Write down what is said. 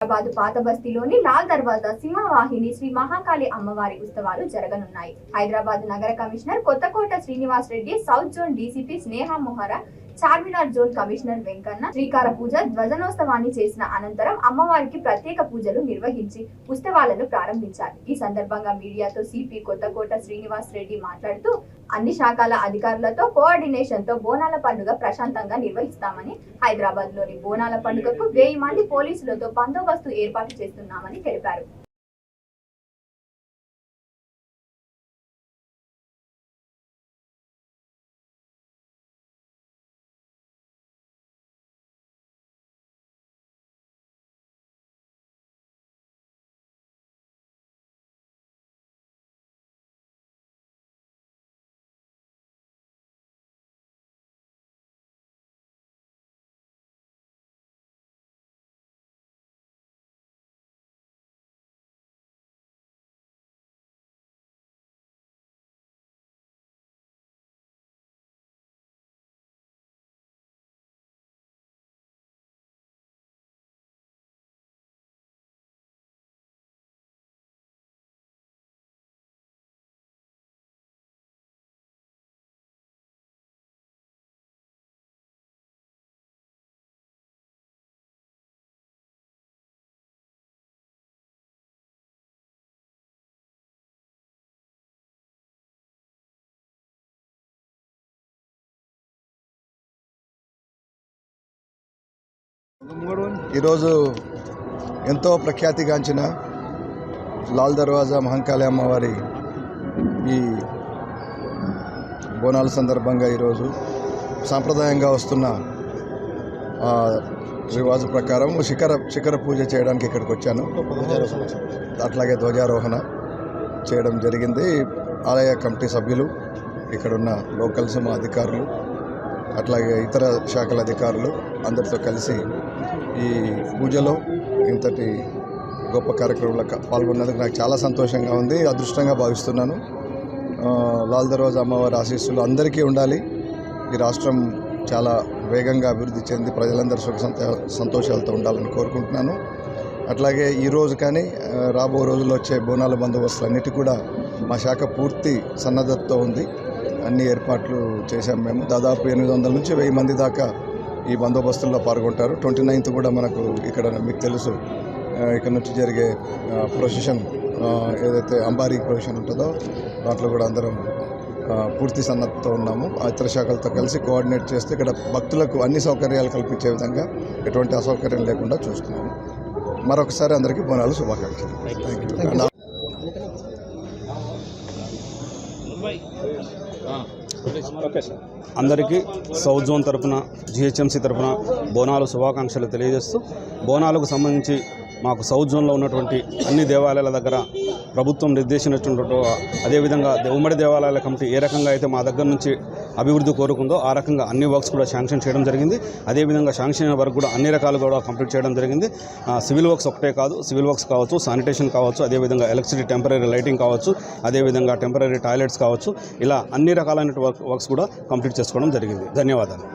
పాత బస్తీలోని లాల్ దర్వాజా సింహవాహిని శ్రీ మహాకాళి అమ్మవారి ఉత్సవాలు జరగనున్నాయి. హైదరాబాద్ నగర commissioner Kothakota Srinivas Reddy, south zone DCP Sneha Mehra, Charminar zone commissioner Venkanna శ్రీకార పూజ ధ్వజనోత్సవాన్ని చేసిన అనంతరం అమ్మవారికి ప్రత్యేక పూజలు నిర్వహించి ఉత్సవాలను ప్రారంభించారు. ఈ సందర్భంగా మీడియాతో సిపి కొత్తకోట శ్రీనివాస్ రెడ్డి మాట్లాడుతూ అన్ని శాఖల అధికారులతో కోఆర్డినేషన్ తో బోనాల పండుగ ప్రశాంతంగా నిర్వహిస్తామని, హైదరాబాద్ లోని బోనాల పండుగకు 1000 మంది పోలీసులతో బందోబస్తు ఏర్పాటు చేస్తున్నామని తెలిపారు. ఈరోజు ఎంతో ప్రఖ్యాతిగాంచిన లాల్ దర్వాజా మహంకాళి అమ్మవారి ఈ బోనాల సందర్భంగా ఈరోజు సాంప్రదాయంగా వస్తున్న రివాజు ప్రకారం శిఖర పూజ చేయడానికి ఇక్కడికి వచ్చాను. అట్లాగే ధ్వజారోహణ చేయడం జరిగింది. ఆలయ కమిటీ సభ్యులు, ఇక్కడున్న లోకల్స్ మా అధికారులు, అట్లాగే ఇతర శాఖల అధికారులు అందరితో కలిసి ఈ పూజలో ఇంతటి గొప్ప కార్యక్రమంలో పాల్గొన్నందుకు నాకు చాలా సంతోషంగా ఉంది, అదృష్టంగా భావిస్తున్నాను. లాల్ దర్వాజా అమ్మవారి ఆశీస్సులు అందరికీ ఉండాలి. ఈ రాష్ట్రం చాలా వేగంగా అభివృద్ధి చెంది ప్రజలందరూ సుఖ సంతోషాలతో ఉండాలని కోరుకుంటున్నాను. అట్లాగే ఈరోజు కానీ రాబో రోజుల్లో వచ్చే బోనాల బందోబస్తులు అన్నిటి కూడా మా శాఖ పూర్తి సన్నద్ధతతో ఉంది. అన్ని ఏర్పాట్లు చేశాం మేము. దాదాపు 800 నుంచి 1000 మంది దాకా ఈ బందోబస్తుల్లో పాల్గొంటారు. 29th కూడా మనకు ఇక్కడ మీకు తెలుసు ఇక్కడ నుంచి జరిగే ప్రొసెషన్ ఏదైతే అంబారీ ప్రొసెషన్ ఉంటుందో దాంట్లో కూడా అందరం పూర్తి సన్నద్ధతో ఉన్నాము. ఇతర శాఖలతో కలిసి కోఆర్డినేట్ చేస్తే ఇక్కడ భక్తులకు అన్ని సౌకర్యాలు కల్పించే విధంగా ఎటువంటి అసౌకర్యం లేకుండా చూస్తున్నాము. మరొకసారి అందరికీ బోనాలు శుభాకాంక్షలు. Thank you. అందరికీ సౌత్ జోన్ తరఫున, జిహెచ్ఎంసీ తరఫున బోనాలు శుభాకాంక్షలు తెలియజేస్తూ, బోనాలకు సంబంధించి మాకు సౌత్ జోన్లో ఉన్నటువంటి అన్ని దేవాలయాల దగ్గర ప్రభుత్వం నిర్దేశించినటువంటి అదేవిధంగా ఉమ్మడి దేవాలయాల కమిటీ ఏ రకంగా అయితే మా దగ్గర నుంచి అభివృద్ధి కోరుకుందో ఆ రకంగా అన్ని వర్క్స్ కూడా శాంక్షన్ చేయడం జరిగింది. అదేవిధంగా శాంక్షన్ అయిన వర్క్ కూడా అన్ని రకాలు కూడా కంప్లీట్ చేయడం జరిగింది. సివిల్ వర్క్స్ ఒకటే కాదు, సివిల్ వర్క్స్ కావచ్చు, శానిటేషన్ కావచ్చు, అదేవిధంగా ఎలక్ట్రిసిటీ టెంపరీ లైటింగ్ కావచ్చు, అదేవిధంగా టెంపరీ టాయిలెట్స్ కావచ్చు, ఇలా అన్ని రకాలైన వర్క్స్ కూడా కంప్లీట్ చేసుకోవడం జరిగింది. ధన్యవాదాలు.